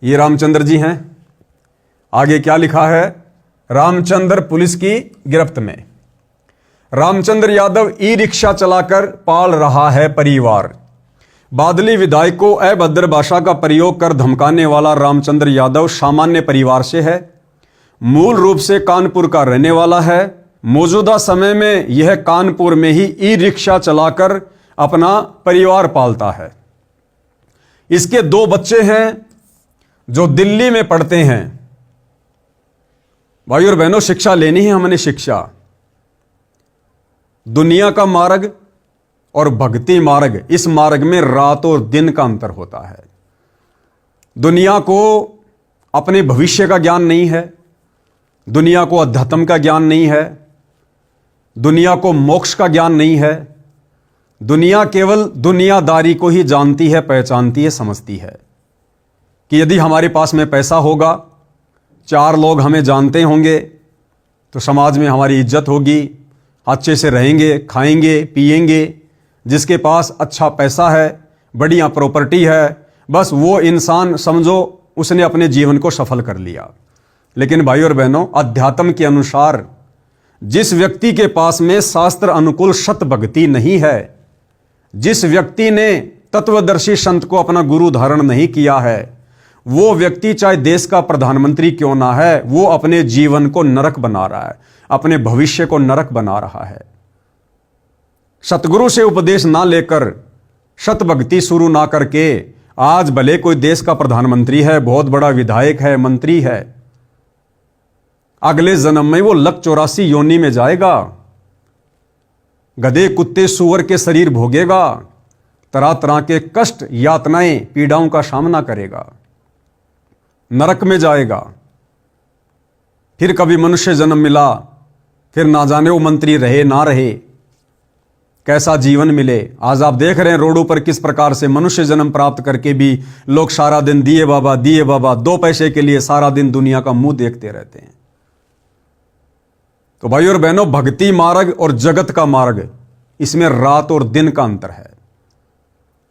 ये रामचंद्र जी हैं। आगे क्या लिखा है? रामचंद्र पुलिस की गिरफ्त में। रामचंद्र यादव ई रिक्शा चलाकर पाल रहा है परिवार। बादली विधायक को अभद्र भाषा का प्रयोग कर धमकाने वाला रामचंद्र यादव सामान्य परिवार से है। मूल रूप से कानपुर का रहने वाला है। मौजूदा समय में यह कानपुर में ही ई रिक्शा चलाकर अपना परिवार पालता है। इसके 2 बच्चे हैं जो दिल्ली में पढ़ते हैं। भाई और बहनों, शिक्षा लेनी है हमने। शिक्षा, दुनिया का मार्ग और भक्ति मार्ग, इस मार्ग में रात और दिन का अंतर होता है। दुनिया को अपने भविष्य का ज्ञान नहीं है, दुनिया को अध्यात्म का ज्ञान नहीं है, दुनिया को मोक्ष का ज्ञान नहीं है। दुनिया केवल दुनियादारी को ही जानती है, पहचानती है, समझती है कि यदि हमारे पास में पैसा होगा, 4 लोग हमें जानते होंगे, तो समाज में हमारी इज्जत होगी, अच्छे से रहेंगे, खाएंगे, पिएंगे। जिसके पास अच्छा पैसा है, बढ़िया प्रॉपर्टी है, बस वो इंसान समझो उसने अपने जीवन को सफल कर लिया। लेकिन भाई और बहनों, अध्यात्म के अनुसार जिस व्यक्ति के पास में शास्त्र अनुकूल सत भक्ति नहीं है, जिस व्यक्ति ने तत्वदर्शी संत को अपना गुरु धारण नहीं किया है, वो व्यक्ति चाहे देश का प्रधानमंत्री क्यों ना है, वो अपने जीवन को नरक बना रहा है, अपने भविष्य को नरक बना रहा है। सतगुरु से उपदेश ना लेकर, सत भक्ति शुरू ना करके, आज भले कोई देश का प्रधानमंत्री है, बहुत बड़ा विधायक है, मंत्री है, अगले जन्म में वो लक 84 योनि में जाएगा, गधे, कुत्ते, सूअर के शरीर भोगेगा, तरह तरह के कष्ट, यातनाएं, पीड़ाओं का सामना करेगा, नरक में जाएगा। फिर कभी मनुष्य जन्म मिला, फिर ना जाने वो मंत्री रहे ना रहे, कैसा जीवन मिले। आज आप देख रहे हैं रोडों पर किस प्रकार से मनुष्य जन्म प्राप्त करके भी लोग सारा दिन दिए बाबा, दिए बाबा, 2 पैसे के लिए सारा दिन दुनिया का मुंह देखते रहते हैं। तो भाई और बहनों, भक्ति मार्ग और जगत का मार्ग, इसमें रात और दिन का अंतर है।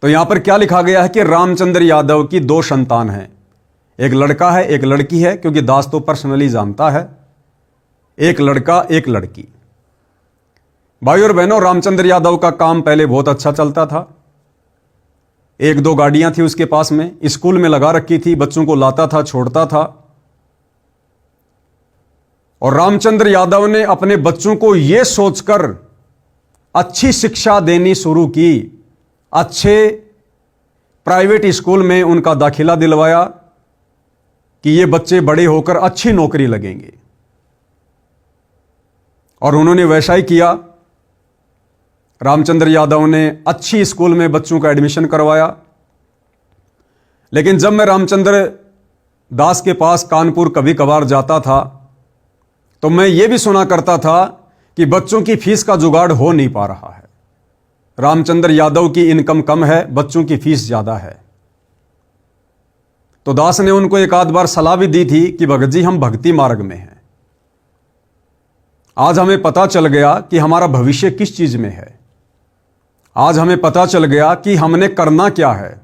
तो यहां पर क्या लिखा गया है कि रामचंद्र यादव की 2 संतान हैं, एक लड़का है, एक लड़की है, क्योंकि दास तो पर्सनली जानता है, एक लड़का, एक लड़की। भाई और बहनों, रामचंद्र यादव का काम पहले बहुत अच्छा चलता था। 1-2 गाड़ियां थी उसके पास में, स्कूल में लगा रखी थी, बच्चों को लाता था, छोड़ता था। और रामचंद्र यादव ने अपने बच्चों को यह सोचकर अच्छी शिक्षा देनी शुरू की, अच्छे प्राइवेट स्कूल में उनका दाखिला दिलवाया कि ये बच्चे बड़े होकर अच्छी नौकरी लगेंगे। और उन्होंने वैसा ही किया। रामचंद्र यादव ने अच्छी स्कूल में बच्चों का एडमिशन करवाया। लेकिन जब मैं रामचंद्र दास के पास कानपुर कभी कभार जाता था, तो मैं ये भी सुना करता था कि बच्चों की फीस का जुगाड़ हो नहीं पा रहा है। रामचंद्र यादव की इनकम कम है, बच्चों की फीस ज्यादा है। तो दास ने उनको एक आध बार सलाह भी दी थी कि भगत जी, हम भक्ति मार्ग में हैं। आज हमें पता चल गया कि हमारा भविष्य किस चीज में है। आज हमें पता चल गया कि हमने करना क्या है।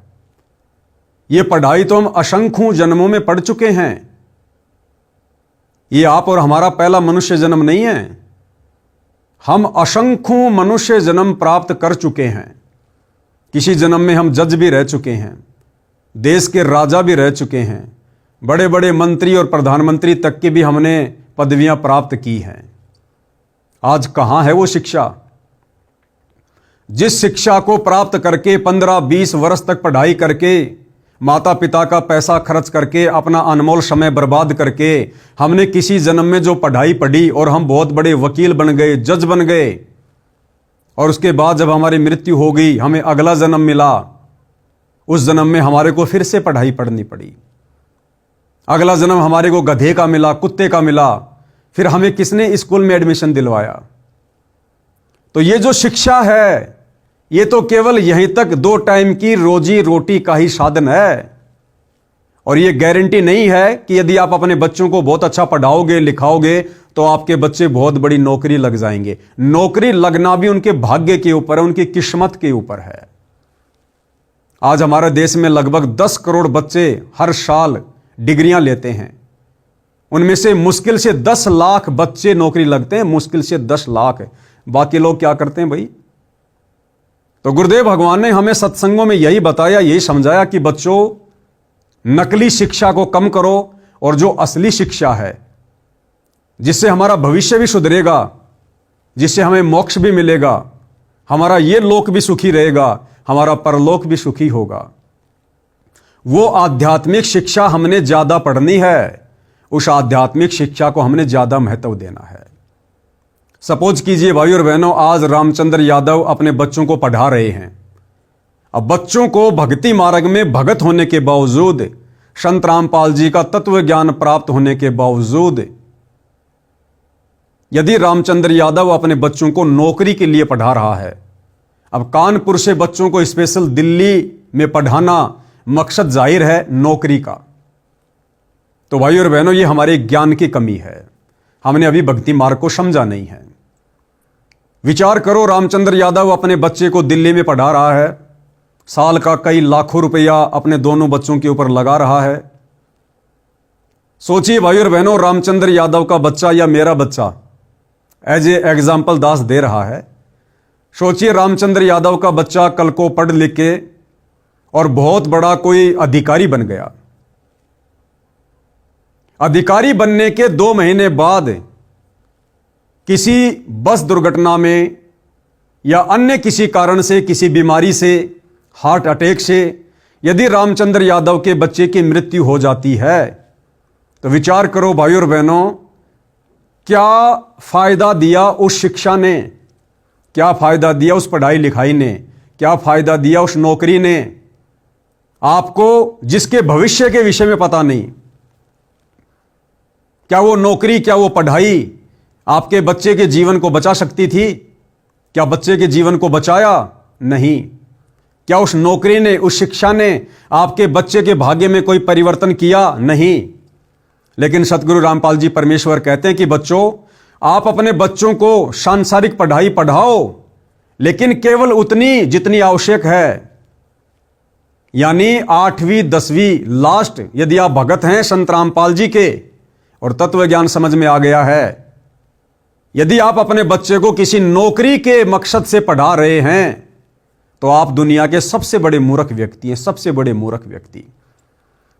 ये पढ़ाई तो हम असंख्यों जन्मों में पढ़ चुके हैं। ये आप और हमारा पहला मनुष्य जन्म नहीं है। हम असंख्यों मनुष्य जन्म प्राप्त कर चुके हैं। किसी जन्म में हम जज भी रह चुके हैं, देश के राजा भी रह चुके हैं, बड़े बड़े मंत्री और प्रधानमंत्री तक की भी हमने पदवियां प्राप्त की हैं। आज कहां है वो शिक्षा? जिस शिक्षा को प्राप्त करके 15-20 वर्ष तक पढ़ाई करके, माता पिता का पैसा खर्च करके, अपना अनमोल समय बर्बाद करके, हमने किसी जन्म में जो पढ़ाई पढ़ी और हम बहुत बड़े वकील बन गए, जज बन गए, और उसके बाद जब हमारी मृत्यु हो गई, हमें अगला जन्म मिला, उस जन्म में हमारे को फिर से पढ़ाई पढ़नी पड़ी। अगला जन्म हमारे को गधे का मिला, कुत्ते का मिला, फिर हमें किसने स्कूल में एडमिशन दिलवाया? तो ये जो शिक्षा है, ये तो केवल यहीं तक 2 टाइम की रोजी रोटी का ही साधन है। और ये गारंटी नहीं है कि यदि आप अपने बच्चों को बहुत अच्छा पढ़ाओगे, लिखाओगे, तो आपके बच्चे बहुत बड़ी नौकरी लग जाएंगे। नौकरी लगना भी उनके भाग्य के ऊपर है, उनकी किस्मत के ऊपर है। आज हमारे देश में लगभग 10 करोड़ बच्चे हर साल डिग्रियां लेते हैं, उनमें से मुश्किल से 10 लाख बच्चे नौकरी लगते हैं, मुश्किल से 10 लाख। बाकी लोग क्या करते हैं भाई? तो गुरुदेव भगवान ने हमें सत्संगों में यही बताया, यही समझाया कि बच्चों, नकली शिक्षा को कम करो और जो असली शिक्षा है, जिससे हमारा भविष्य भी सुधरेगा, जिससे हमें मोक्ष भी मिलेगा, हमारा ये लोक भी सुखी रहेगा, हमारा परलोक भी सुखी होगा, वो आध्यात्मिक शिक्षा हमने ज्यादा पढ़नी है। उस आध्यात्मिक शिक्षा को हमने ज्यादा महत्व देना है। सपोज कीजिए भाई और बहनों, आज रामचंद्र यादव अपने बच्चों को पढ़ा रहे हैं। अब बच्चों को भक्ति मार्ग में भगत होने के बावजूद, संत रामपाल जी का तत्व ज्ञान प्राप्त होने के बावजूद, यदि रामचंद्र यादव अपने बच्चों को नौकरी के लिए पढ़ा रहा है, अब कानपुर से बच्चों को स्पेशल दिल्ली में पढ़ाना मकसद जाहिर है नौकरी का। तो भाई और बहनों, ये हमारे ज्ञान की कमी है, हमने अभी भक्ति मार्ग को समझा नहीं है। विचार करो, रामचंद्र यादव अपने बच्चे को दिल्ली में पढ़ा रहा है, साल का कई लाखों रुपया अपने दोनों बच्चों के ऊपर लगा रहा है। सोचिए भाई और बहनों, रामचंद्र यादव का बच्चा या मेरा बच्चा, एज ए एग्जाम्पल दास दे रहा है, सोचिए रामचंद्र यादव का बच्चा कल को पढ़ लिख के और बहुत बड़ा कोई अधिकारी बन गया। अधिकारी बनने के 2 महीने बाद किसी बस दुर्घटना में या अन्य किसी कारण से, किसी बीमारी से, हार्ट अटैक से यदि रामचंद्र यादव के बच्चे की मृत्यु हो जाती है, तो विचार करो भाई और बहनों, क्या फायदा दिया उस शिक्षा ने, क्या फायदा दिया उस पढ़ाई लिखाई ने, क्या फायदा दिया उस नौकरी ने, आपको जिसके भविष्य के विषय में पता नहीं। क्या वो नौकरी, क्या वो पढ़ाई आपके बच्चे के जीवन को बचा सकती थी? क्या बच्चे के जीवन को बचाया? नहीं। क्या उस नौकरी ने, उस शिक्षा ने आपके बच्चे के भाग्य में कोई परिवर्तन किया? नहीं। लेकिन सतगुरु रामपाल जी परमेश्वर कहते हैं कि बच्चों, आप अपने बच्चों को सांसारिक पढ़ाई पढ़ाओ, लेकिन केवल उतनी जितनी आवश्यक है, यानी 8वीं 10वीं लास्ट। यदि आप भगत हैं संत रामपाल जी के और तत्व ज्ञान समझ में आ गया है, यदि आप अपने बच्चे को किसी नौकरी के मकसद से पढ़ा रहे हैं, तो आप दुनिया के सबसे बड़े मूर्ख व्यक्ति हैं, सबसे बड़े मूर्ख व्यक्ति।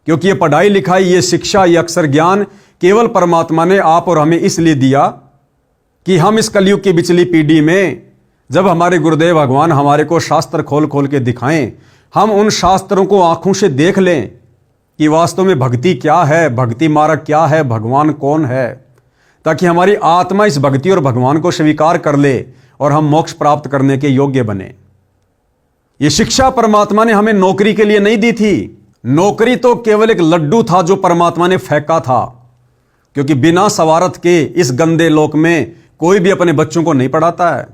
क्योंकि ये पढ़ाई लिखाई, ये शिक्षा, ये अक्षर ज्ञान केवल परमात्मा ने आप और हमें इसलिए दिया कि हम इस कलयुग की बिचली पीढ़ी में, जब हमारे गुरुदेव भगवान हमारे को शास्त्र खोल खोल के दिखाएं, हम उन शास्त्रों को आंखों से देख लें कि वास्तव में भक्ति क्या है, भक्ति मार्ग क्या है, भगवान कौन है, ताकि हमारी आत्मा इस भक्ति और भगवान को स्वीकार कर ले और हम मोक्ष प्राप्त करने के योग्य बने। ये शिक्षा परमात्मा ने हमें नौकरी के लिए नहीं दी थी। नौकरी तो केवल एक लड्डू था जो परमात्मा ने फेंका था, क्योंकि बिना सवारत के इस गंदे लोक में कोई भी अपने बच्चों को नहीं पढ़ाता है।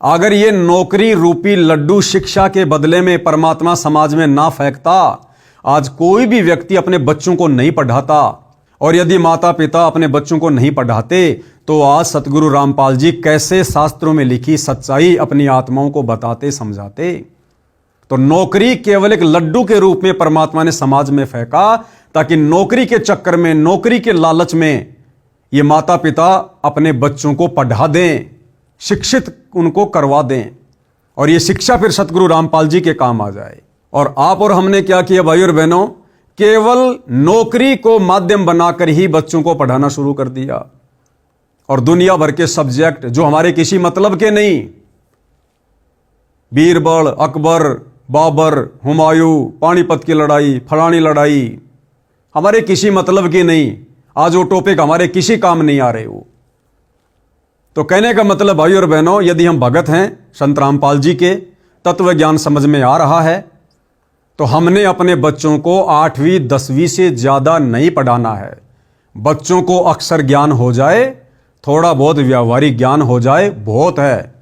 अगर ये नौकरी रूपी लड्डू शिक्षा के बदले में परमात्मा समाज में ना फेंकता, आज कोई भी व्यक्ति अपने बच्चों को नहीं पढ़ाता। और यदि माता पिता अपने बच्चों को नहीं पढ़ाते, तो आज सतगुरु रामपाल जी कैसे शास्त्रों में लिखी सच्चाई अपनी आत्माओं को बताते, समझाते। तो नौकरी केवल एक लड्डू के रूप में परमात्मा ने समाज में फेंका, ताकि नौकरी के चक्कर में, नौकरी के लालच में ये माता पिता अपने बच्चों को पढ़ा दें, शिक्षित उनको करवा दें, और ये शिक्षा फिर सतगुरु रामपाल जी के काम आ जाए। और आप और हमने क्या किया भाई और बहनों, केवल नौकरी को माध्यम बनाकर ही बच्चों को पढ़ाना शुरू कर दिया, और दुनिया भर के सब्जेक्ट जो हमारे किसी मतलब के नहीं, बीरबल, अकबर, बाबर, हुमायूं, पानीपत की लड़ाई, फलानी लड़ाई, हमारे किसी मतलब की नहीं। आज वो टॉपिक हमारे किसी काम नहीं आ रहे हो। तो कहने का मतलब भाई और बहनों, यदि हम भगत हैं संत रामपाल जी के, तत्व ज्ञान समझ में आ रहा है, तो हमने अपने बच्चों को 8वीं 10वीं से ज्यादा नहीं पढ़ाना है। बच्चों को अक्षर ज्ञान हो जाए, थोड़ा बहुत व्यावहारिक ज्ञान हो जाए, बहुत है।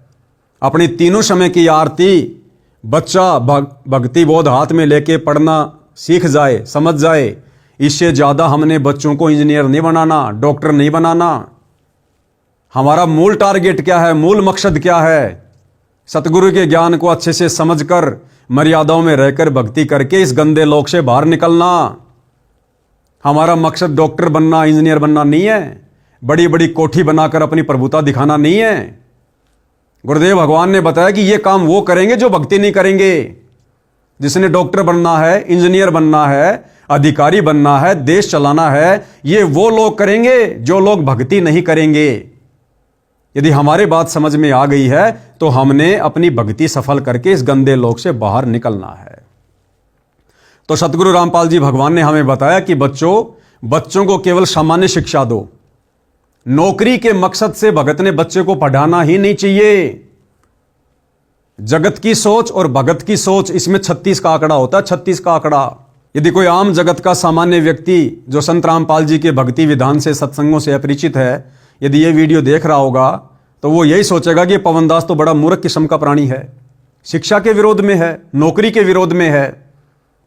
अपनी तीनों समय की आरती बच्चा भक्ति बोध हाथ में लेके पढ़ना सीख जाए, समझ जाए, इससे ज्यादा हमने बच्चों को इंजीनियर नहीं बनाना, डॉक्टर नहीं बनाना। हमारा मूल टारगेट क्या है, मूल मकसद क्या है? सतगुरु के ज्ञान को अच्छे से समझकर, मर्यादाओं में रहकर भक्ति करके इस गंदे लोक से बाहर निकलना। हमारा मकसद डॉक्टर बनना, इंजीनियर बनना नहीं है, बड़ी बड़ी कोठी बनाकर अपनी प्रभुता दिखाना नहीं है। गुरुदेव भगवान ने बताया कि यह काम वो करेंगे जो भक्ति नहीं करेंगे। जिसने डॉक्टर बनना है, इंजीनियर बनना है, अधिकारी बनना है, देश चलाना है, ये वो लोग करेंगे जो लोग भक्ति नहीं करेंगे। यदि हमारे बात समझ में आ गई है तो हमने अपनी भक्ति सफल करके इस गंदे लोक से बाहर निकलना है। तो सतगुरु रामपाल जी भगवान ने हमें बताया कि बच्चों को केवल सामान्य शिक्षा दो। नौकरी के मकसद से भगत ने बच्चे को पढ़ाना ही नहीं चाहिए। जगत की सोच और भगत की सोच, इसमें 36 का आंकड़ा होता है, 36 का आंकड़ा। यदि कोई आम जगत का सामान्य व्यक्ति जो संत रामपाल जी के भक्ति विधान से, सत्संगों से अपरिचित है, यदि ये वीडियो देख रहा होगा तो वो यही सोचेगा कि पवनदास तो बड़ा मूर्ख किस्म का प्राणी है, शिक्षा के विरोध में है, नौकरी के विरोध में है।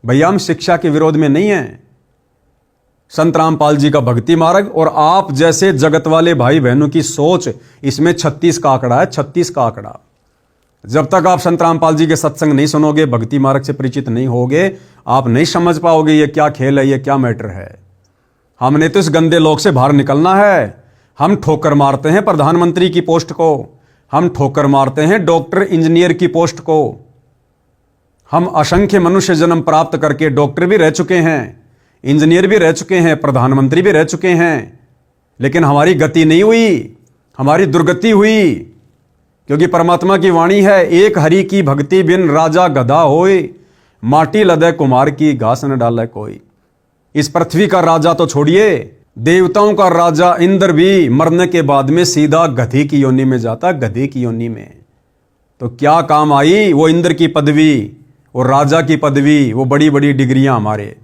भैया हम शिक्षा के विरोध में नहीं है। संत रामपाल जी का भक्ति मार्ग और आप जैसे जगत वाले भाई बहनों की सोच, इसमें 36 का आंकड़ा है, 36 का आंकड़ा। जब तक आप संत रामपाल जी के सत्संग नहीं सुनोगे, भक्ति मार्ग से परिचित नहीं होगे, आप नहीं समझ पाओगे ये क्या खेल है, ये क्या मैटर है। हमने तो इस गंदे लोक से बाहर निकलना है। हम ठोकर मारते हैं प्रधानमंत्री की पोस्ट को, हम ठोकर मारते हैं डॉक्टर इंजीनियर की पोस्ट को। हम असंख्य मनुष्य जन्म प्राप्त करके डॉक्टर भी रह चुके हैं, इंजीनियर भी रह चुके हैं, प्रधानमंत्री भी रह चुके हैं, लेकिन हमारी गति नहीं हुई, हमारी दुर्गति हुई। क्योंकि परमात्मा की वाणी है, एक हरि की भक्ति बिन राजा गधा होए, माटी लदे कुमार की घास न डाले कोई। इस पृथ्वी का राजा तो छोड़िए, देवताओं का राजा इंद्र भी मरने के बाद में सीधा गधी की योनि में जाता, गधी की योनि में। तो क्या काम आई वो इंद्र की पदवी, वो राजा की पदवी, वो बड़ी बड़ी डिग्रियां हमारे।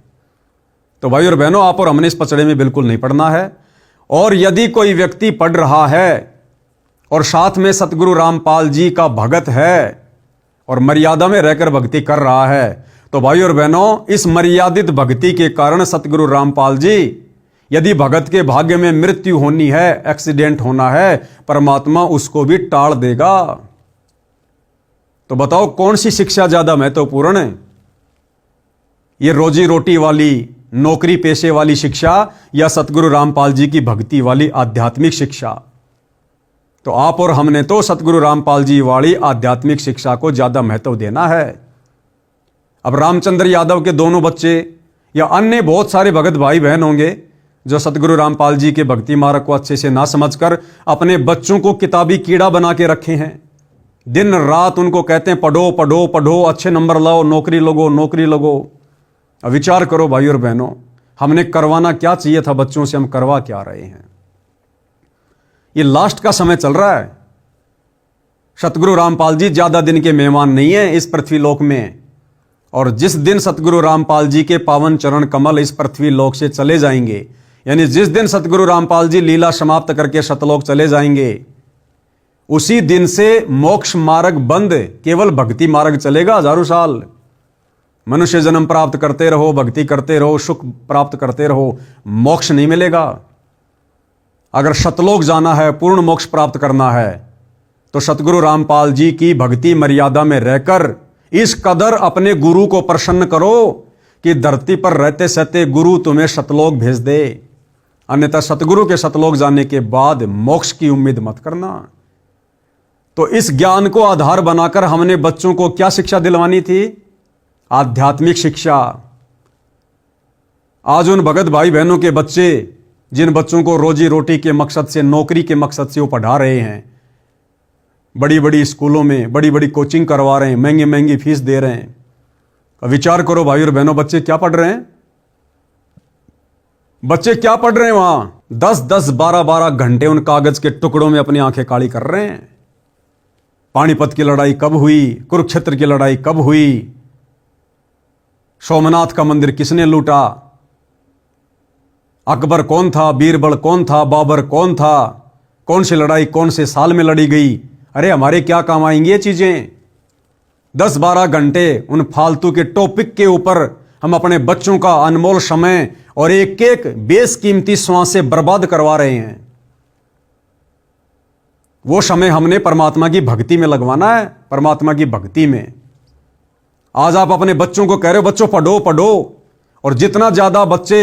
तो भाई और बहनों, आप और हमने इस पचड़े में बिल्कुल नहीं पढ़ना है। और यदि कोई व्यक्ति पढ़ रहा है और साथ में सतगुरु रामपाल जी का भगत है और मर्यादा में रहकर भक्ति कर रहा है, तो भाई और बहनों, इस मर्यादित भक्ति के कारण सतगुरु रामपाल जी, यदि भगत के भाग्य में मृत्यु होनी है, एक्सीडेंट होना है, परमात्मा उसको भी टाल देगा। तो बताओ कौन सी शिक्षा ज्यादा महत्वपूर्ण है, ये रोजी रोटी वाली, नौकरी पेशे वाली शिक्षा या सतगुरु रामपाल जी की भक्ति वाली आध्यात्मिक शिक्षा? तो आप और हमने तो सतगुरु रामपाल जी वाली आध्यात्मिक शिक्षा को ज्यादा महत्व देना है। अब रामचंद्र यादव के दोनों बच्चे या अन्य बहुत सारे भगत भाई बहन होंगे जो सतगुरु रामपाल जी के भक्ति मार्ग को अच्छे से ना समझकर अपने बच्चों को किताबी कीड़ा बना के रखे हैं। दिन रात उनको कहते हैं पढ़ो पढ़ो पढ़ो, अच्छे नंबर लाओ, नौकरी लगो, नौकरी लगो। अब विचार करो भाई और बहनों, हमने करवाना क्या चाहिए था बच्चों से, हम करवा क्या रहे हैं। ये लास्ट का समय चल रहा है। सतगुरु रामपाल जी ज्यादा दिन के मेहमान नहीं है इस पृथ्वी लोक में। और जिस दिन सतगुरु रामपाल जी के पावन चरण कमल इस पृथ्वी लोक से चले जाएंगे, यानी जिस दिन सतगुरु रामपाल जी लीला समाप्त करके सतलोक चले जाएंगे, उसी दिन से मोक्ष मार्ग बंद, केवल भक्ति मार्ग चलेगा हजारों साल। मनुष्य जन्म प्राप्त करते रहो, भक्ति करते रहो, सुख प्राप्त करते रहो, मोक्ष नहीं मिलेगा। अगर सतलोक जाना है, पूर्ण मोक्ष प्राप्त करना है, तो सतगुरु रामपाल जी की भक्ति मर्यादा में रहकर इस कदर अपने गुरु को प्रसन्न करो कि धरती पर रहते सहते गुरु तुम्हें सतलोक भेज दे। अन्यथा सतगुरु के सतलोक जाने के बाद मोक्ष की उम्मीद मत करना। तो इस ज्ञान को आधार बनाकर हमने बच्चों को क्या शिक्षा दिलवानी थी? आध्यात्मिक शिक्षा। आज उन भगत भाई बहनों के बच्चे, जिन बच्चों को रोजी रोटी के मकसद से, नौकरी के मकसद से वो पढ़ा रहे हैं, बड़ी बड़ी स्कूलों में बड़ी बड़ी कोचिंग करवा रहे हैं, महंगी महंगी फीस दे रहे हैं। अब विचार करो भाई और बहनों, बच्चे क्या पढ़ रहे हैं? बच्चे क्या पढ़ रहे हैं वहां? 10-10, 12-12 घंटे उन कागज के टुकड़ों में अपनी आंखें काली कर रहे हैं। पानीपत की लड़ाई कब हुई, कुरुक्षेत्र की लड़ाई कब हुई, सोमनाथ का मंदिर किसने लूटा, अकबर कौन था, बीरबल कौन था, बाबर कौन था, कौन सी लड़ाई कौन से साल में लड़ी गई। अरे हमारे क्या काम आएंगी ये चीजें? 10-12 घंटे उन फालतू के टॉपिक के ऊपर हम अपने बच्चों का अनमोल समय और एक एक बेशकीमती सांसें बर्बाद करवा रहे हैं। वो समय हमने परमात्मा की भक्ति में लगवाना है, परमात्मा की भक्ति में। आज आप अपने बच्चों को कह रहे हो बच्चों पढ़ो पढ़ो, और जितना ज्यादा बच्चे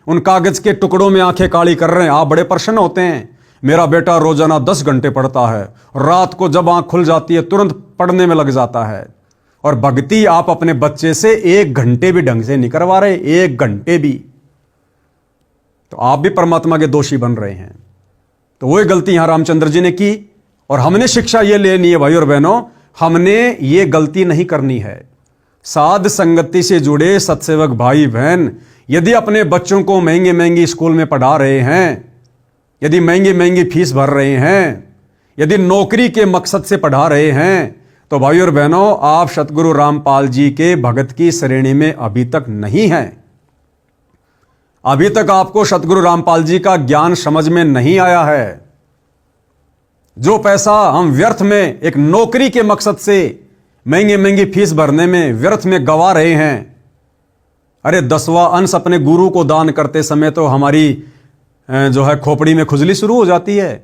उन कागज के टुकड़ों में आंखें काली कर रहे हैं। आप बड़े प्रसन्न होते हैं, मेरा बेटा रोजाना 10 घंटे पढ़ता है, रात को जब आंख खुल जाती है तुरंत पढ़ने में लग जाता है। और भक्ति आप अपने बच्चे से 1 घंटे भी ढंग से नहीं करवा रहे, 1 घंटे भी, तो आप भी परमात्मा के दोषी बन रहे हैं। तो वही गलती यहां रामचंद्र जी ने की, और हमने शिक्षा यह लेनी है भाई और बहनों, हमने ये गलती नहीं करनी है। साध संगति से जुड़े सत्सेवक भाई बहन यदि अपने बच्चों को महंगे महंगी स्कूल में पढ़ा रहे हैं, यदि महंगी महंगी फीस भर रहे हैं, यदि नौकरी के मकसद से पढ़ा रहे हैं, तो भाई और बहनों आप सतगुरु रामपाल जी के भगत की श्रेणी में अभी तक नहीं हैं। अभी तक आपको सतगुरु रामपाल जी का ज्ञान समझ में नहीं आया है। जो पैसा हम व्यर्थ में एक नौकरी के मकसद से महंगी महंगी फीस भरने में व्यर्थ में गवा रहे हैं, अरे 10वां अंश अपने गुरु को दान करते समय तो हमारी जो है खोपड़ी में खुजली शुरू हो जाती है,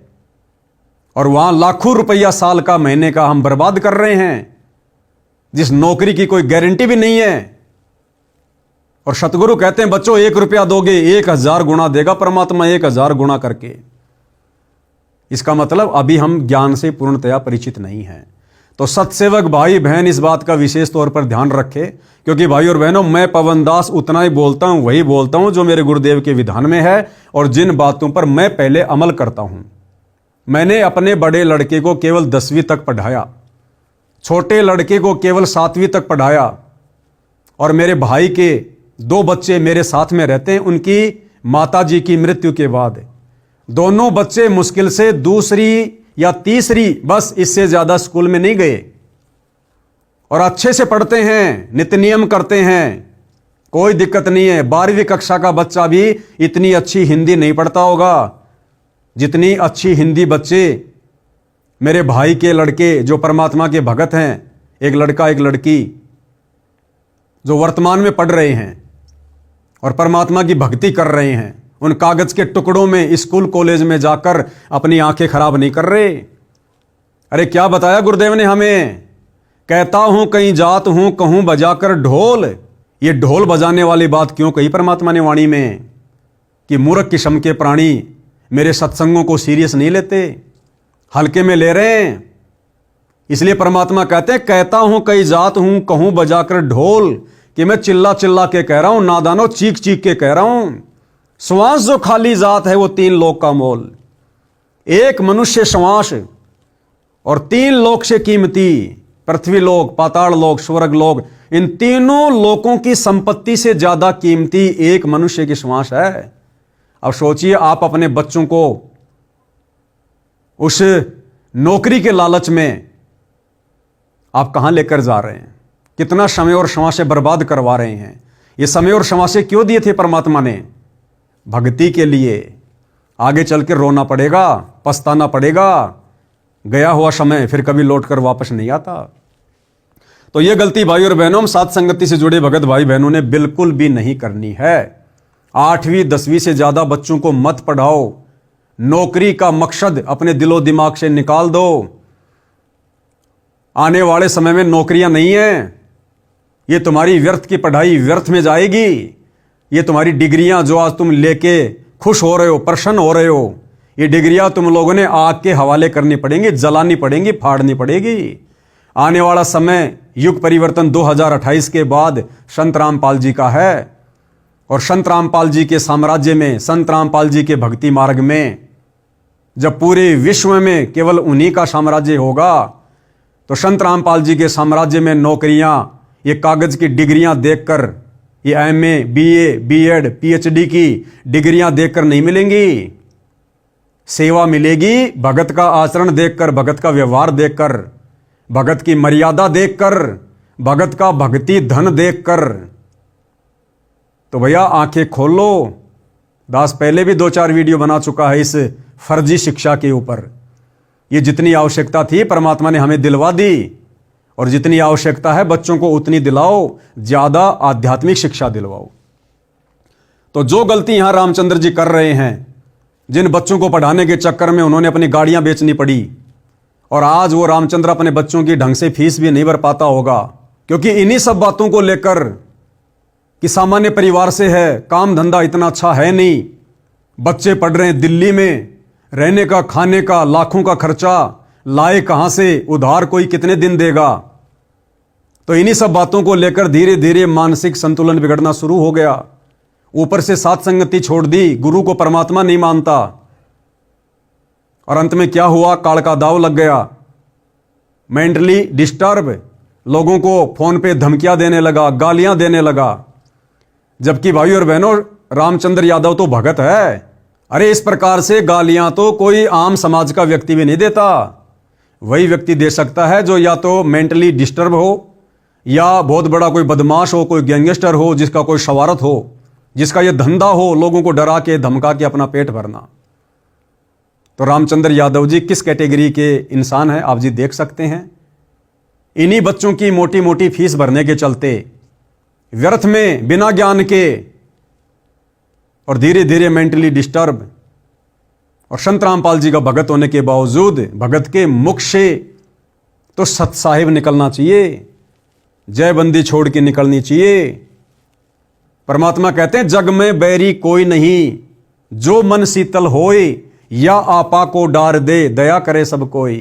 और वहां लाखों रुपया साल का महीने का हम बर्बाद कर रहे हैं, जिस नौकरी की कोई गारंटी भी नहीं है। और सतगुरु कहते हैं बच्चों 1 रुपया दोगे 1000 गुना देगा परमात्मा, 1000 गुना करके। इसका मतलब अभी हम ज्ञान से पूर्णतया परिचित नहीं हैं। तो सत्सेवक भाई बहन इस बात का विशेष तौर पर ध्यान रखे, क्योंकि भाई और बहनों मैं पवन दास उतना ही बोलता हूं, वही बोलता हूं जो मेरे गुरुदेव के विधान में है और जिन बातों पर मैं पहले अमल करता हूं। मैंने अपने बड़े लड़के को केवल 10वीं तक पढ़ाया, छोटे लड़के को केवल 7वीं तक पढ़ाया, और मेरे भाई के 2 बच्चे मेरे साथ में रहते हैं। उनकी माताजी की मृत्यु के बाद दोनों बच्चे मुश्किल से 2री या 3री, बस इससे ज्यादा स्कूल में नहीं गए, और अच्छे से पढ़ते हैं, नित्य नियम करते हैं, कोई दिक्कत नहीं है। 12वीं कक्षा का बच्चा भी इतनी अच्छी हिंदी नहीं पढ़ता होगा जितनी अच्छी हिंदी बच्चे मेरे भाई के लड़के जो परमात्मा के भगत हैं, एक लड़का एक लड़की, जो वर्तमान में पढ़ रहे हैं और परमात्मा की भक्ति कर रहे हैं, उन कागज के टुकड़ों में स्कूल कॉलेज में जाकर अपनी आंखें खराब नहीं कर रहे। अरे क्या बताया गुरुदेव ने हमें, कहता हूं कहीं जात हूं कहूं बजाकर ढोल। ये ढोल बजाने वाली बात क्यों कही परमात्मा ने वाणी में, कि मूर्ख किस्म के प्राणी मेरे सत्संगों को सीरियस नहीं लेते, हल्के में ले रहे हैं। इसलिए परमात्मा कहते हैं कहता हूं कहीं जात हूं कहूं बजाकर ढोल, कि मैं चिल्ला चिल्ला के कह रहा हूं, नादानो चीख चीख के कह रहा हूं। श्वास जो खाली जात है वो 3 लोक का मोल, एक मनुष्य श्वास और 3 लोक से कीमती, पृथ्वी लोक, पाताल लोक, स्वर्ग लोक, इन तीनों लोकों की संपत्ति से ज्यादा कीमती एक मनुष्य की श्वास है। अब सोचिए आप अपने बच्चों को उस नौकरी के लालच में आप कहां लेकर जा रहे हैं, कितना समय और श्वासें बर्बाद करवा रहे हैं। ये समय और श्वासें क्यों दिए थे परमात्मा ने? भक्ति के लिए। आगे चल के रोना पड़ेगा, पछताना पड़ेगा, गया हुआ समय फिर कभी लौटकर वापस नहीं आता। तो यह गलती भाई और बहनों, हम साथ संगति से जुड़े भगत भाई बहनों ने बिल्कुल भी नहीं करनी है। 8वीं 10वीं से ज्यादा बच्चों को मत पढ़ाओ, नौकरी का मकसद अपने दिलो दिमाग से निकाल दो। आने वाले समय में नौकरियां नहीं है, ये तुम्हारी व्यर्थ की पढ़ाई व्यर्थ में जाएगी। ये तुम्हारी डिग्रियां जो आज तुम लेके खुश हो रहे हो, प्रसन्न हो रहे हो, ये डिग्रियां तुम लोगों ने आग के हवाले करनी पड़ेंगी, जलानी पड़ेंगी, फाड़नी पड़ेगी। आने वाला समय युग परिवर्तन 2028 के बाद संत रामपाल जी का है, और संत रामपाल जी के साम्राज्य में, संत रामपाल जी के भक्ति मार्ग में जब पूरे विश्व में केवल उन्हीं का साम्राज्य होगा, तो संत रामपाल जी के साम्राज्य में नौकरियां ये कागज की डिग्रियां देखकर, ये MA, BA, BEd, PhD की डिग्रियां देखकर नहीं मिलेंगी। सेवा मिलेगी भगत का आचरण देखकर, भगत का व्यवहार देखकर, भगत की मर्यादा देखकर, भगत का भक्ति धन देखकर। तो भैया आंखें खोलो। दास पहले भी 2-4 वीडियो बना चुका है इस फर्जी शिक्षा के ऊपर। ये जितनी आवश्यकता थी परमात्मा ने हमें दिलवा दी, और जितनी आवश्यकता है बच्चों को उतनी दिलाओ, ज्यादा आध्यात्मिक शिक्षा दिलवाओ। तो जो गलती यहां रामचंद्र जी कर रहे हैं, जिन बच्चों को पढ़ाने के चक्कर में उन्होंने अपनी गाड़ियां बेचनी पड़ी, और आज वो रामचंद्र अपने बच्चों की ढंग से फीस भी नहीं भर पाता होगा, क्योंकि इन्हीं सब बातों को लेकर कि सामान्य परिवार से है, काम धंधा इतना अच्छा है नहीं, बच्चे पढ़ रहे हैं दिल्ली में, रहने का खाने का लाखों का खर्चा, लाए कहां से, उधार कोई कितने दिन देगा। तो इन्हीं सब बातों को लेकर धीरे धीरे मानसिक संतुलन बिगड़ना शुरू हो गया। ऊपर से साथ संगति छोड़ दी, गुरु को परमात्मा नहीं मानता, और अंत में क्या हुआ, काल का दाव लग गया। मेंटली डिस्टर्ब, लोगों को फोन पे धमकियां देने लगा, गालियां देने लगा। जबकि भाई और बहनों, रामचंद्र यादव तो भगत है। अरे इस प्रकार से गालियां तो कोई आम समाज का व्यक्ति भी नहीं देता। वही व्यक्ति दे सकता है जो या तो मेंटली डिस्टर्ब हो, या बहुत बड़ा कोई बदमाश हो, कोई गैंगस्टर हो, जिसका कोई शवारत हो, जिसका यह धंधा हो लोगों को डरा के धमका के अपना पेट भरना। तो रामचंद्र यादव जी किस कैटेगरी के इंसान हैं आप जी देख सकते हैं। इन्हीं बच्चों की मोटी मोटी फीस भरने के चलते, व्यर्थ में बिना ज्ञान के, और धीरे धीरे मेंटली डिस्टर्ब, और संत रामपाल जी का भगत होने के बावजूद भगत के मुख से तो सत साहिब निकलना चाहिए, जय बंदी छोड़ के निकलनी चाहिए। परमात्मा कहते हैं जग में बैरी कोई नहीं, जो मन शीतल होए, या आपा को डार दे, दया करे सब कोई।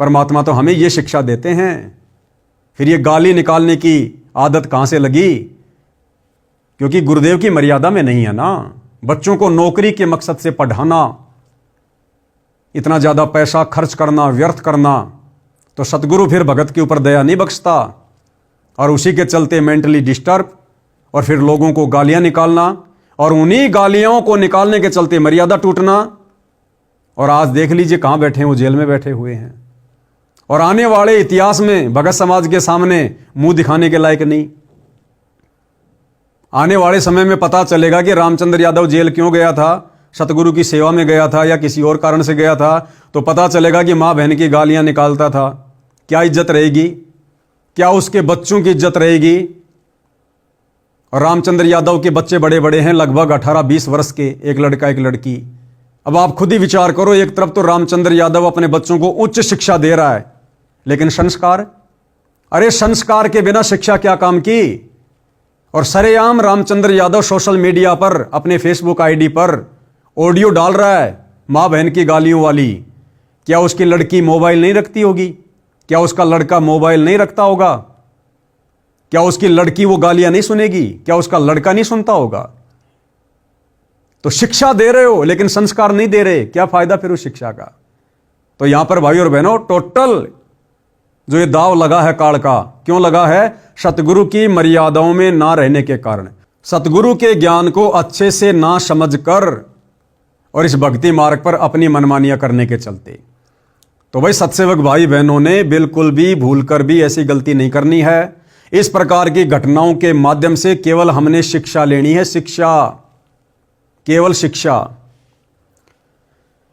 परमात्मा तो हमें ये शिक्षा देते हैं। फिर ये गाली निकालने की आदत कहां से लगी? क्योंकि गुरुदेव की मर्यादा में नहीं है ना। बच्चों को नौकरी के मकसद से पढ़ाना, इतना ज्यादा पैसा खर्च करना, व्यर्थ करना, तो सतगुरु फिर भगत के ऊपर दया नहीं बख्शता, और उसी के चलते मेंटली डिस्टर्ब, और फिर लोगों को गालियां निकालना, और उन्हीं गालियों को निकालने के चलते मर्यादा टूटना। और आज देख लीजिए कहां बैठे हैं, वो जेल में बैठे हुए हैं, और आने वाले इतिहास में भगत समाज के सामने मुंह दिखाने के लायक नहीं। आने वाले समय में पता चलेगा कि रामचंद्र यादव जेल क्यों गया था, सतगुरु की सेवा में गया था या किसी और कारण से गया था, तो पता चलेगा कि मां बहन की गालियां निकालता था। क्या इज्जत रहेगी? क्या उसके बच्चों की इज्जत रहेगी? और रामचंद्र यादव के बच्चे बड़े बड़े हैं, लगभग 18-20 वर्ष के, एक लड़का एक लड़की। अब आप खुद ही विचार करो, एक तरफ तो रामचंद्र यादव अपने बच्चों को उच्च शिक्षा दे रहा है, लेकिन संस्कार, अरे संस्कार के बिना शिक्षा क्या काम की? और सरेआम रामचंद्र यादव सोशल मीडिया पर, अपने फेसबुक आईडी पर ऑडियो डाल रहा है मां बहन की गालियों वाली। क्या उसकी लड़की मोबाइल नहीं रखती होगी? क्या उसका लड़का मोबाइल नहीं रखता होगा? क्या उसकी लड़की वो गालियां नहीं सुनेगी? क्या उसका लड़का नहीं सुनता होगा? तो शिक्षा दे रहे हो लेकिन संस्कार नहीं दे रहे, क्या फायदा फिर उस शिक्षा का? तो यहां पर भाई और बहनों, टोटल जो ये दाव लगा है काल का, क्यों लगा है? सतगुरु की मर्यादाओं में ना रहने के कारण, सतगुरु के ज्ञान को अच्छे से ना समझकर, और इस भक्ति मार्ग पर अपनी मनमानियां करने के चलते। तो भाई सत्सेवक भाई बहनों ने बिल्कुल भी भूलकर भी ऐसी गलती नहीं करनी है। इस प्रकार की घटनाओं के माध्यम से केवल हमने शिक्षा लेनी है, शिक्षा, केवल शिक्षा।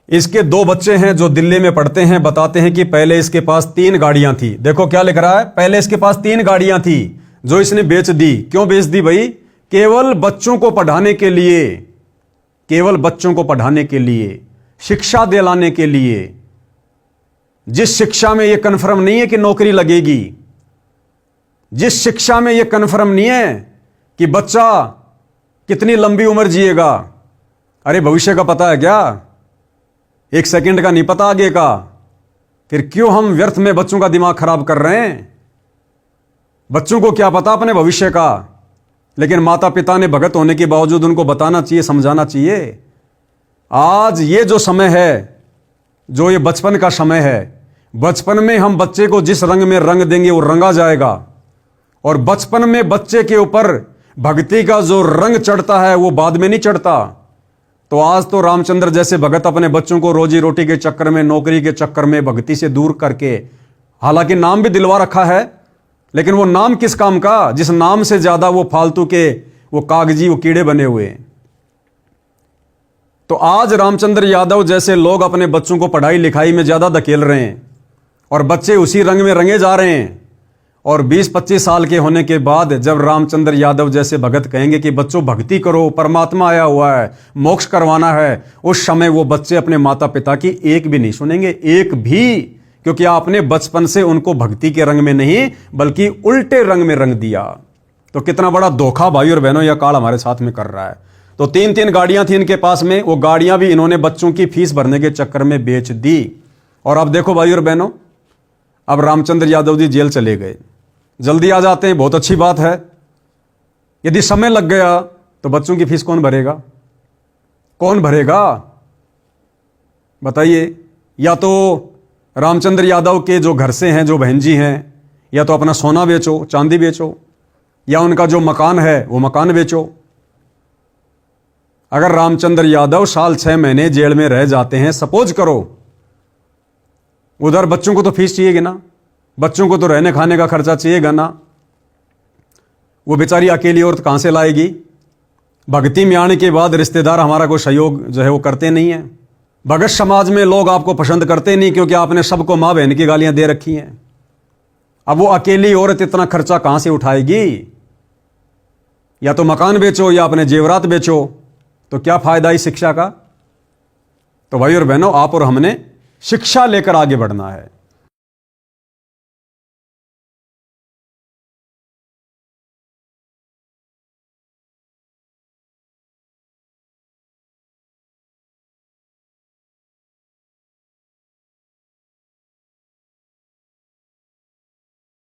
इसके 2 बच्चे हैं जो दिल्ली में पढ़ते हैं, बताते हैं कि पहले इसके पास 3 गाड़ियां थी। देखो क्या लिख रहा है, पहले इसके पास 3 गाड़ियां थी जो इसने बेच दी। क्यों बेच दी भाई? केवल बच्चों को पढ़ाने के लिए, केवल बच्चों को पढ़ाने के लिए, शिक्षा दिलाने के लिए। जिस शिक्षा में यह कन्फर्म नहीं है कि नौकरी लगेगी, जिस शिक्षा में यह कन्फर्म नहीं है कि बच्चा कितनी लंबी उम्र जिएगा। अरे भविष्य का पता है क्या? 1 सेकंड का नहीं पता आगे का। फिर क्यों हम व्यर्थ में बच्चों का दिमाग खराब कर रहे हैं? बच्चों को क्या पता अपने भविष्य का? लेकिन माता पिता ने भगत होने के बावजूद उनको बताना चाहिए, समझाना चाहिए। आज ये जो समय है, जो ये बचपन का समय है, बचपन में हम बच्चे को जिस रंग में रंग देंगे वो रंगा जाएगा। और बचपन में बच्चे के ऊपर भक्ति का जो रंग चढ़ता है वो बाद में नहीं चढ़ता। तो आज तो रामचंद्र जैसे भगत अपने बच्चों को रोजी रोटी के चक्कर में, नौकरी के चक्कर में भक्ति से दूर करके, हालांकि नाम भी दिलवा रखा है, लेकिन वो नाम किस काम का, जिस नाम से ज्यादा वो फालतू के, वो कागजी, वो कीड़े बने हुए हैं। तो आज रामचंद्र यादव जैसे लोग अपने बच्चों को पढ़ाई लिखाई में ज्यादा धकेल रहे हैं, और बच्चे उसी रंग में रंगे जा रहे हैं। और 20-25 साल के होने के बाद जब रामचंद्र यादव जैसे भगत कहेंगे कि बच्चों भक्ति करो, परमात्मा आया हुआ है, मोक्ष करवाना है, उस समय वो बच्चे अपने माता पिता की एक भी नहीं सुनेंगे, एक भी। क्योंकि आपने बचपन से उनको भक्ति के रंग में नहीं बल्कि उल्टे रंग में रंग दिया। तो कितना बड़ा धोखा भाई और बहनों यह काल हमारे साथ में कर रहा है। तो 3-3 गाड़ियां थी इनके पास में, वो गाड़ियां भी इन्होंने बच्चों की फीस भरने के चक्कर में बेच दी। और अब देखो भाई और बहनों, अब रामचंद्र यादव जी जेल चले गए, जल्दी आ जाते हैं, बहुत अच्छी बात है। यदि समय लग गया तो बच्चों की फीस कौन भरेगा? कौन भरेगा बताइए? या तो रामचंद्र यादव के जो घर से हैं, जो बहन जी हैं, या तो अपना सोना बेचो, चांदी बेचो, या उनका जो मकान है वो मकान बेचो। अगर रामचंद्र यादव साल 6 महीने जेल में रह जाते हैं, सपोज करो, उधर बच्चों को तो फीस चाहिएगी ना, बच्चों को तो रहने खाने का खर्चा चाहिएगा ना। वो बेचारी अकेली औरत कहां से लाएगी? भक्ति में आने के बाद रिश्तेदार हमारा कोई सहयोग जो है वो करते नहीं है। भगत समाज में लोग आपको पसंद करते नहीं, क्योंकि आपने सबको मां बहन की गालियां दे रखी हैं। अब वो अकेली औरत इतना खर्चा कहां से उठाएगी? या तो मकान बेचो या अपने जेवरात बेचो, तो क्या फायदा इस शिक्षा का? तो भाई और बहनों, आप और हमने शिक्षा लेकर आगे बढ़ना है।